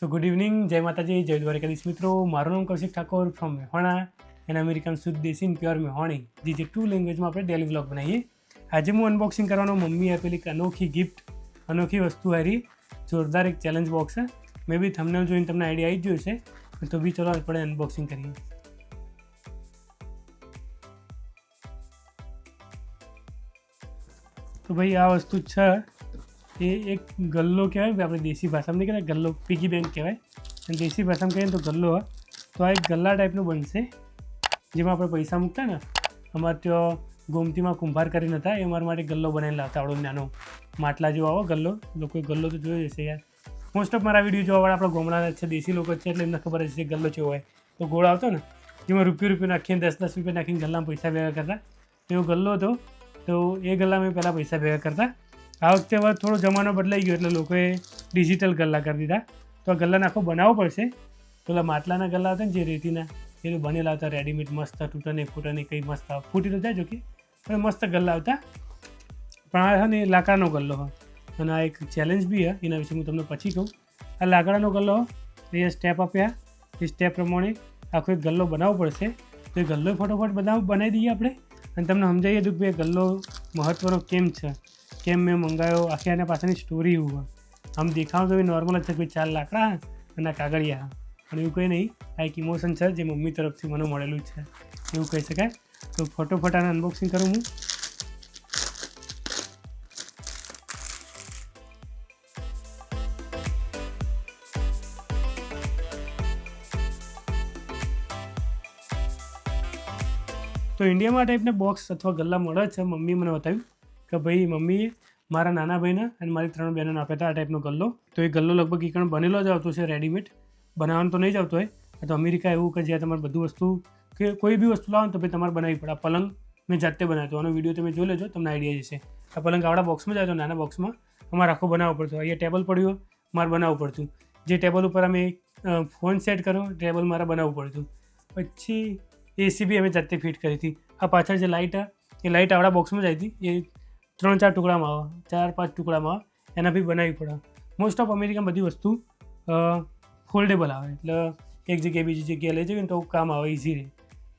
સો good evening, જય માતાજી, જય દ્વારકાધીશ મિત્રો. મારું નામ Kaushik Thakor from મેહોણા and American શુદ્ધ દેશી ઇન પ્યોર મેહોણી, જે ટુ લેંગ્વેજમાં આપણે ડેલી વ્લોગ બનાવીએ. આજે હું અનબોક્સિંગ કરવાનો. મમ્મી આપેલી એક અનોખી ગિફ્ટ, અનોખી વસ્તુ હારી, જોરદાર એક ચેલેન્જ બોક્સ છે. મે બી થંબનેલ જોઈને તમને આઈડિયા આવી જ જોઈશે, તો બી ચલો આપણે અનબોક્સિંગ કરીએ. તો ભાઈ આ વસ્તુ છે એ એક ગલ્લો કહેવાય. આપણે દેશી ભાષામાં નહીં કહેવાય ગલ્લો, પીગી બેંક કહેવાય, અને દેશી ભાષામાં કહીએ તો ગલ્લો. તો આ એક ગલ્લા ટાઈપનું બનશે, જેમાં આપણે પૈસા મૂકતા ને. અમારે ત્યાં ગોમતીમાં કુંભાર કરીને હતા, એ અમારા માટે ગલ્લો બનાવેલા હતા. આવડો નાનો માટલા જેવો આવો ગલ્લો. લોકોએ ગલ્લો તો જોયો હશે યાર. મોસ્ટ ઓફ મારા વિડીયો જોવાવાળા આપણા ગામડાના છે, દેશી લોકો છે, એટલે એમને ખબર હશે ગલ્લો કેવો હોય. તો ગોળ આવતો ને, જેમાં રૂપિયો નાખીને 10 રૂપિયા નાખીને ગલ્લામાં પૈસા ભેગા કરતા, એવો ગલ્લો હતો. તો એ ગલ્લામાં પહેલાં પૈસા ભેગા કરતા. આ વખતે હવે થોડો જમાનો બદલાઈ ગયો, એટલે લોકોએ ડિજિટલ ગલ્લા કરી દીધા. તો આ ગલ્લાને આખો બનાવવો પડશે. પેલા માટલાના ગલ્લા હતા ને, જે રેતીના, એ બનેલા હતા રેડીમેડ, મસ્ત, તૂટે નહીં ફૂટે નહીં, કંઈ મસ્ત આવે. ફૂટી તો જાય જો કે, પણ મસ્ત ગલ્લા આવતા. પણ આ છે ને લાકડાનો ગલ્લો હોય, અને આ એક ચેલેન્જ બી છે, એના વિશે હું તમને પછી કહું. આ લાકડાનો ગલ્લો, એ સ્ટેપ આપ્યા, એ સ્ટેપ પ્રમાણે આખો એક ગલ્લો બનાવવો પડશે. તો એ ગલ્લો ફટોફટ બનાવી દઈએ આપણે, અને તમને સમજાવીએ દઉં કે ભાઈ ગલ્લો મહત્ત્વનો કેમ છે, કેમ મેં મંગાવ્યો, આખી આના પાછળની સ્ટોરી એવું હોય. આમ દેખાવ તો નોર્મલ જ છે, કોઈ 4 લાકડા અને કાગળિયા, પણ એવું કંઈ નહીં. આ એક ઇમોશન છે જે મમ્મી તરફથી મને મળેલું છે, એવું કહી શકાય. તો ફટોફટ આને અનબોક્સિંગ કરું હું. તો ઇન્ડિયામાં આ ટાઈપના બોક્સ અથવા ગલ્લા મળે છે. મમ્મી મને બતાવ્યું કે ભાઈ મમ્મીએ મારા નાના ભાઈને અને મારી 3 બહેનોને આપ્યા હતા આ ટાઈપનો ગલ્લો. તો એ ગલ્લો લગભગ એકણ બનેલો જ આવતો છે, રેડીમેડ. બનાવવાનું તો નહીં જ આવતો હોય. આ તો અમેરિકા એવું કે જ્યાં તમારે બધું વસ્તુ, કે કોઈ બી વસ્તુ લાવો ને તો ભાઈ તમારે બનાવવી પડે. આ પલંગ મેં જાતે બનાવ્યો, આનો વિડીયો તમે જોઈ લેજો, તમને આઈડિયા જશે. આ પલંગ આવડા બોક્સમાં જ આવતો, નાના બોક્સમાં અમારે આખો બનાવવો પડતો. અહીંયા ટેબલ પડ્યું, મારે બનાવવું પડતું. જે ટેબલ ઉપર અમે ફોન સેટ કર્યો, ટેબલ મારે બનાવવું પડતું. પછી એસી બી અમે જાતે ફિટ કરી હતી. આ પાછળ જે લાઇટ, એ લાઇટ આવડા બોક્સમાં જ આવી હતી. એ 3-4 ટુકડામાં આવે, 4-5 ટુકડામાં આવે, એના બી બનાવવી પડે. મોસ્ટ ઓફ અમેરિકામાં બધી વસ્તુ ફોલ્ડેબલ આવે, એટલે એક જગ્યાએ બીજી જગ્યાએ લઈ જઈએ ને તો કામ આવે, ઇઝી રહે.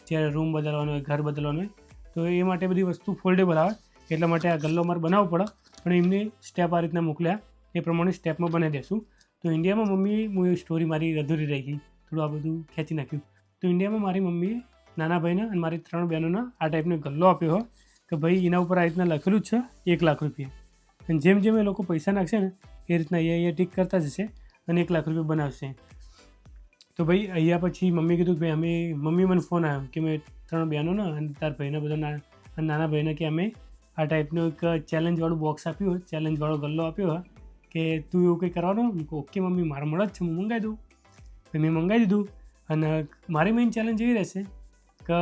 જ્યારે રૂમ બદલવાનો હોય, ઘર બદલવાનું હોય, તો એ માટે બધી વસ્તુ ફોલ્ડેબલ આવે. એટલા માટે આ ગલ્લો મારે બનાવવો પડે. પણ એમને સ્ટેપ આ રીતના મોકલ્યા, એ પ્રમાણે સ્ટેપમાં બનાવી દઈશું. તો ઇન્ડિયામાં મમ્મી, હું એ સ્ટોરી મારી અધૂરી રહી ગઈ, થોડું આ બધું ખેંચી નાખ્યું. તો ઇન્ડિયામાં મારી મમ્મીએ નાના ભાઈને અને મારી 3 બહેનોના આ ટાઈપનો ગલ્લો આપ્યો હોય કે ભાઈ એના ઉપર આ રીતના લખેલું જ છે 1 લાખ રૂપિયા. અને જેમ જેમ એ લોકો પૈસા નાખશે ને, એ રીતના અહીંયા ટીક કરતા જશે અને 1 લાખ રૂપિયા બનાવશે. તો ભાઈ અહીંયા પછી મમ્મી કીધું કે ભાઈ મમ્મી મને ફોન આવ્યો કે મેં 3 બહેનોના અને તાર ભાઈના બધા નાના ભાઈને કે અમે આ ટાઈપનું એક ચેલેન્જવાળું બોક્સ આપ્યું હોય, ચેલેન્જવાળો ગલ્લો આપ્યો હોય કે તું એવું કંઈ કરવાનું. ઓકે મમ્મી, મારા મળે જ છે, હું મંગાવી દઉં. ભાઈ મેં મંગાવી દીધું. અને મારી મેઇન ચેલેન્જ એવી રહેશે કે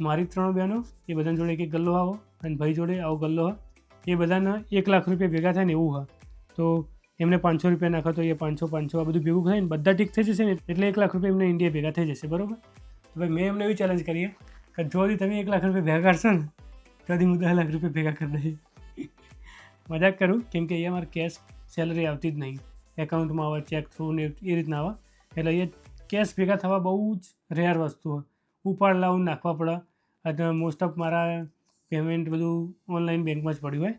મારી 3 બહેનો, એ બધાની જોડે એક ગલ્લો આવો, અને ભાઈ જોડે આવો ગલ્લો હોય. એ બધાના 1 લાખ રૂપિયા ભેગા થાય ને એવું હોય. તો એમને 500 રૂપિયા નાખો તો એ 500 આ બધું ભેગું થાય ને બધા ઠીક થઈ જશે ને, એટલે 1 લાખ રૂપિયા એમને ઇન્ડિયા ભેગા થઈ જશે, બરાબર. તો ભાઈ મેં એમને એવી ચેલેન્જ કરી કે જો તમે 1 લાખ રૂપિયા ભેગા કરશો ને, તો હું 10 લાખ રૂપિયા ભેગા કરી દઈશ. મજાક કરું, કેમ કે અહીંયા મારે કેશ સેલરી આવતી જ નહીં, એકાઉન્ટમાં આવે, ચેક થ્રુ ને એ રીતના આવે. એટલે અહીંયા કેશ ભેગા થવા બહુ જ રેર વસ્તુ હોય. ઉપાડ લાવું નાખવા પડે. અને મોસ્ટ ઓફ મારા પેમેન્ટ બધું ઓનલાઈન બેંકમાં જ પડ્યું હોય.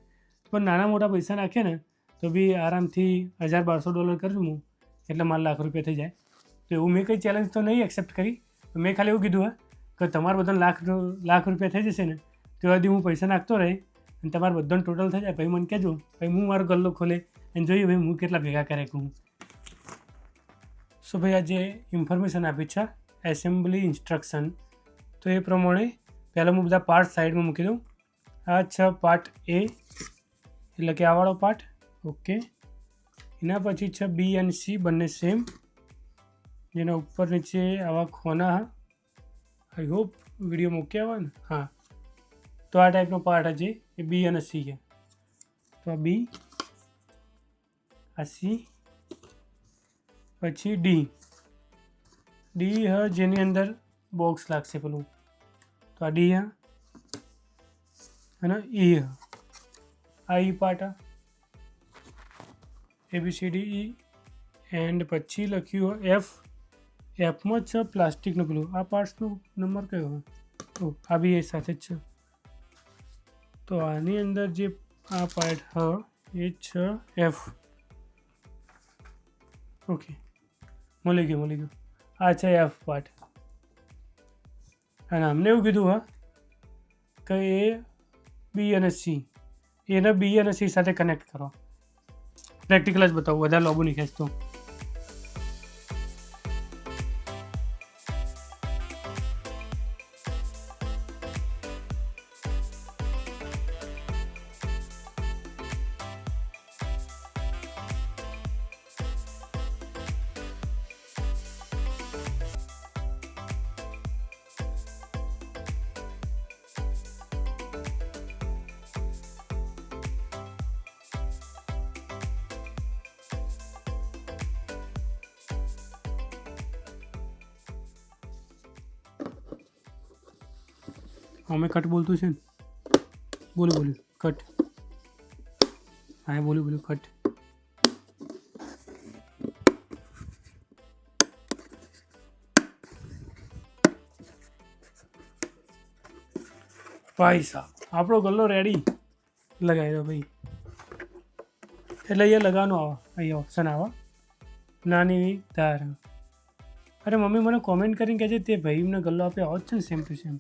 પણ નાના મોટા પૈસા નાખીએ ને તો બી આરામથી $1000-1200 કરું હું, એટલે મારા લાખ રૂપિયા થઈ જાય. તો એવું મેં કંઈ ચેલેન્જ તો નહીં એક્સેપ્ટ કરી. મેં ખાલી એવું કીધું કે તમારે બધાને લાખ રૂપિયા થઈ જશે ને, તો સુધી હું પૈસા નાખતો રહે, અને તમારે બધાને ટોટલ થઈ જાય, ભાઈ મને કહેજો. ભાઈ હું મારો ગલ્લો ખોલે અને જોઈએ ભાઈ હું કેટલા ભેગા કરે હું. સો ભાઈ આ જે ઇન્ફોર્મેશન આપી છે, એસેમ્બલી ઇન્સ્ટ્રક્શન, તો એ પ્રમાણે પહેલાં હું બધા પાર્ટ સાઈડમાં મૂકી દઉં. આ છે પાર્ટ એ, એટલે કે આવાળો પાર્ટ. ઓકે, એના પછી છે બી અને સી, બંને સેમ, જેના ઉપર નીચે આવા ખોના. આઈ હોપ વિડીયો મૂક્યા હોય ને. હા, તો આ ટાઈપનો પાર્ટ છે, એ બી અને સી છે. તો આ બી, આ સી, પછી ડી હ, જેની અંદર બોક્સ લાગશે પેલું. તો આ ડી હ અને ઈ હ, આ ઈ પાર્ટ, ABCDE એન્ડ પછી લખ્યું એફ. એફમાં જ છે પ્લાસ્ટિકનું પેલું. આ પાર્ટ્સનો નંબર કયો હોય? ઓ આ બી એ સાથે જ છે. તો આની અંદર જે આ પાર્ટ હ એ છે એફ. ઓકે મળી ગયું. આ છે એફ પાર્ટ. અને અમને એવું કીધું હા કે એ બી અને સી, એને બી અને સી સાથે કનેક્ટ કરો. પ્રેક્ટિકલ જ બતાવું, વધારે લોબુ નહીં ખેંચતો. અમે કટ બોલતું છે ને, બોલ્યું કટ. હા બોલ્યું કટ. ભાઈ સાહેબ આપણો ગલ્લો રેડી. લગાવી દો ભાઈ. એટલે અહીંયા લગાવવાનું આવે, અહીંયા ઓપ્શન આવે નાની ધાર. અરે મમ્મી મને કોમેન્ટ કરીને કહે છે તે ભાઈ એમને ગલ્લો આપે આવો જ છે ને સેમ ટુ સેમ.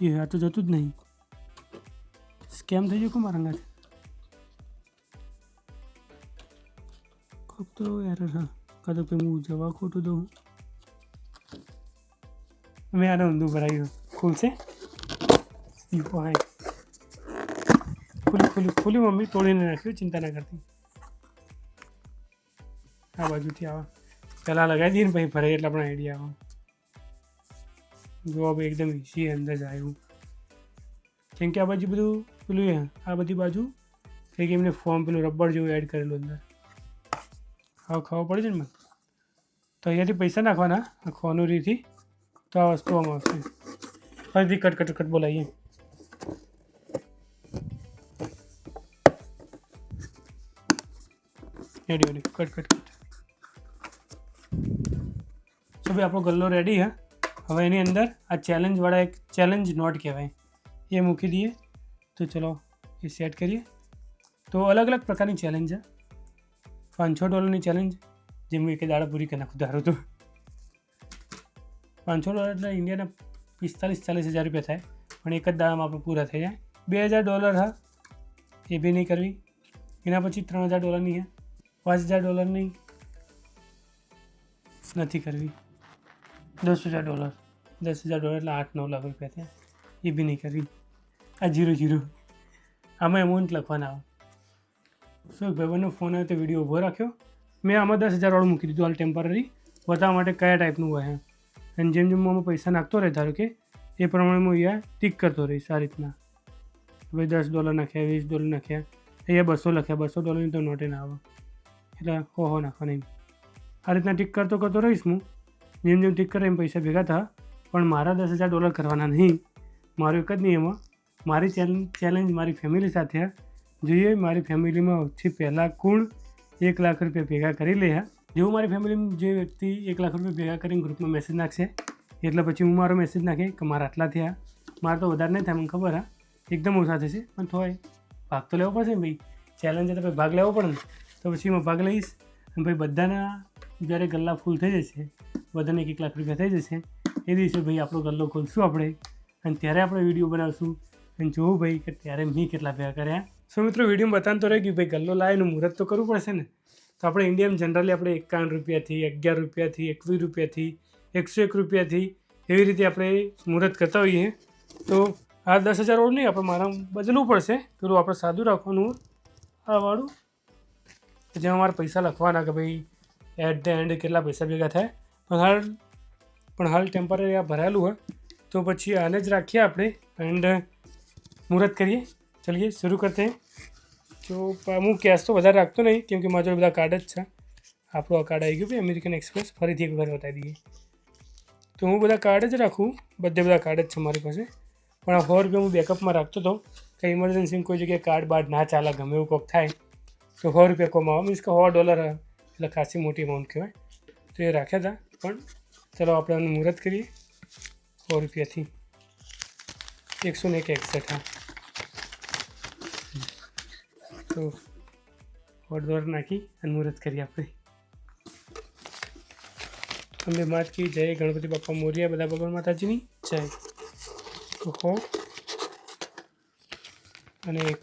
એ આ તો જતું જ નહીં. સ્કેમ થઈ ગયું કે મારા અંગાથી. કોક તો એરર હા કાં તો હું જવા ખોટું દઉં. મેં આને ઊંધું ભરાયું. ખુલશે હાય. ખુલ્લી મમ્મી તોડીને નાખ્યું, ચિંતા ના કરતી. આ બાજુથી આવે પહેલાં લગાવી દઈએ ને પછી ભરાય એટલે આપણને આઈડિયા આવે. જો ભાઈ એકદમ ઇઝી અંદર જ આવ્યું. કેમ કે આ બાજુ બધું પેલું આ બધી બાજુ કંઈક એમને ફોર્મ પેલું રબર જેવું એડ કરેલું અંદર. હા ખબર પડે છે ને મને. તો અહીંયાથી પૈસા નાખવાના આ ખોનુરીથી, તો આ વસ્તુ આમાં આવશે. ફરીથી કટ બોલાવીએ. Ready cut. તો ભાઈ આપણો ગલ્લો રેડી હે. હવે એની અંદર આ ચેલેન્જવાળા એક ચેલેન્જ નોટ કહેવાય એ મૂકી દઈએ. તો ચલો એ સેટ કરીએ. તો અલગ અલગ પ્રકારની ચેલેન્જ છે. $500 ચેલેન્જ જે હું એક દાડા પૂરી કરી નાખું ધારું તો. $500 એટલે ઇન્ડિયાના 45-40 હજાર રૂપિયા થાય, પણ એક જ દાડામાં આપણે પૂરા થઈ જાય. $2000 હા એ બી નહીં કરવી. એના પછી $3000ની હે, $5000ની નથી કરવી. $10,000 એટલે 8-9 લાખ રૂપિયા થયા, એ બી નહીં કરવી. આ 0 આમાં એમાઉન્ટ લખવાના આવે. શું ભાઈબંધનો ફોન આવ્યો તો વિડીયો ઊભો રાખ્યો. મેં આમાં 10,000 મૂકી દીધું હાલ ટેમ્પરરી બતાવવા માટે કયા ટાઈપનું હોય. અને જેમ હું આમાં પૈસા નાખતો રહે ધારો કે એ પ્રમાણે હું અહીંયા ટીક કરતો રહીશ આ રીતના. ભાઈ $10 નાખ્યા, $20 નાખ્યા, અહીંયા 200 લખ્યા. $200ની તો નોટે ના આવે એટલે હો નાખવા નહીં. આ રીતના ટીક કરતો રહીશ હું. જેમ ટીક કરે એમ પૈસા ભેગા થયા. પણ મારા $10,000 કરવાના નહીં. મારું એક જ નહીં, એમાં મારી ચેલેન્જ મારી ફેમિલી સાથે જોઈએ. મારી ફેમિલીમાં સૌથી પહેલાં કુલ $1 લાખ ભેગા કરી લે. જેવું મારી ફેમિલીમાં જે વ્યક્તિ $1 લાખ ભેગા કરીને ગ્રુપમાં મેસેજ નાખશે એટલે પછી હું મારો મેસેજ નાખે કે મારા આટલા થયા. મારે તો વધારે નહીં થાય મને ખબર એકદમ ઓછા થશે, પણ થોય ભાગ તો લેવો પડશે ને ભાઈ. ચેલેન્જ તો ભાઈ ભાગ લેવો પડે ને, તો પછી એમાં ભાગ લઈશ. અને ભાઈ બધાના જ્યારે ગલ્લા ફૂલ થઈ જશે, બધાને $1 લાખ થઈ જશે, એ દિવસે ભાઈ આપણો ગલ્લો ખોલશું આપણે. અને ત્યારે આપણે વિડીયો બનાવશું અને જોવું ભાઈ કે ત્યારે મેં કેટલા ભેગા કર્યા. સો મિત્રો વિડીયોમાં બતાવતો રહે કે ભાઈ ગલ્લો લાવીને મુહૂર્ત તો કરવું પડશે ને. તો આપણે ઇન્ડિયામાં જનરલી આપણે ₹51, ₹11, ₹21, ₹101 એવી રીતે આપણે મુહૂર્ત કરતા હોઈએ. તો આ 10,000 નહીં, આપણે મારા બદલવું પડશે. પેલું આપણે સાદું રાખવાનું આ વાળું, જેમાં મારે પૈસા લખવાના કે ભાઈ એટ ધ એન્ડ કેટલા પૈસા ભેગા થાય. પણ હાલ ટેમ્પરરી આ ભરાયેલું હોય તો પછી આને જ રાખીએ આપણે એન્ડ મુહૂર્ત કરીએ. ચલીએ શરૂ કરતે. તો હું કેશ તો વધારે રાખતો નહીં કેમ કે મારા જોડે બધા કાર્ડ જ છે. આપણું આ કાર્ડ આવી ગયું ભાઈ અમેરિકન એક્સપ્રેસ. ફરીથી એક વખત બતાવી દઈએ તો હું બધા કાર્ડ જ રાખું. બધા કાર્ડ જ છે મારી પાસે. પણ આ ₹100 હું બેકઅપમાં રાખતો હતો. કંઈ ઇમરજન્સીમાં કોઈ જગ્યાએ કાર્ડ બાર્ડ ના ચાલે, ગમે એવું કોક થાય તો ₹100 કમાવો, મીન્સ કે $100 એટલે ખાસી મોટી અમાઉન્ટ કહેવાય. તો એ રાખ્યા હતા. પણ ચલો આપણે આનું મુહૂર્ત કરીએ. ₹100થી 101 હા. તો $100 નાખી અને મુહૂર્ત કરીએ આપણે. અંબે માત કી જય, ગણપતિ બાપ્પા મોર્યા, બધા ભગવાન માતાજીની જય. તો હો અને એક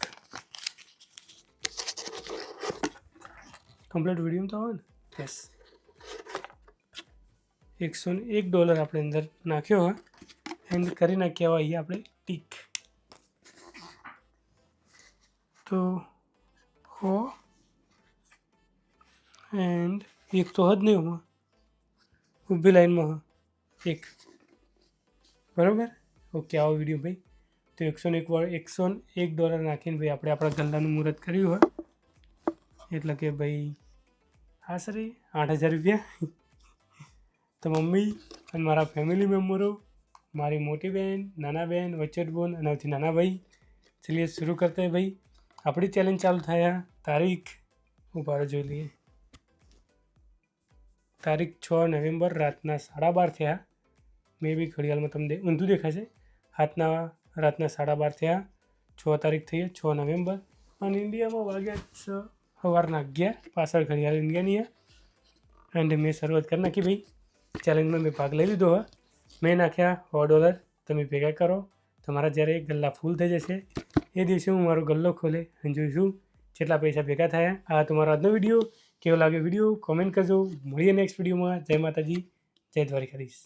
કમ્પ્લીટ વિડીયો તો આવે ને. યસ, $101 આપણે અંદર નાખ્યો હોય એન્ડ કરી નાખ્યા હોય અહીંયા આપણે ટીક. તો હો એન્ડ એક તો હદ નહીં હું ઊભી લાઈનમાં હા એક બરાબર. ઓકે, આવો વિડીયો ભાઈ. તો $101 નાખીને ભાઈ આપણે આપણા ગલ્લાનું મુહૂર્ત કર્યું હોય. એટલે કે ભાઈ આશરે ₹8,000. તો મમ્મી અને મારા ફેમિલી મેમ્બરો, મારી મોટી બહેન, નાના બહેન, વચ્ચેટ બોન અને સૌથી નાના ભાઈ, ચલીએ શરૂ કરતા ભાઈ. આપણી ચેલેન્જ ચાલુ થયા. તારીખ ઉભારો જોઈ લઈએ. તારીખ 6 નવેમ્બર રાતના 12:30 થયા. મે બી ઘડિયાળમાં તમને ઊંધું દેખાશે. રાતના 12:30 થયા. 6 તારીખ થઈ 6 નવેમ્બર અને ઇન્ડિયામાં વાગ્યા સવારના 11. પાછળ ઘડિયાળ ઇન્ડિયાની એન્ડ મેં શરૂઆત કરી નાખી ભાઈ. ચેલેન્જમાં મેં ભાગ લઈ લીધો હોય. મેં નાખ્યા $100. તમે ભેગા કરો. તમારા જ્યારે ગલ્લા ફૂલ થઈ જશે એ દિવસે હું મારો ગલ્લો ખોલે અને જોઈશું જેટલા પૈસા ભેગા થયા. આ તમારો આજનો વિડીયો કેવો લાગ્યો વિડીયો કોમેન્ટ કરજો. મળીએ નેક્સ્ટ વિડીયોમાં. જય માતાજી, જય દ્વારિકાધીશ.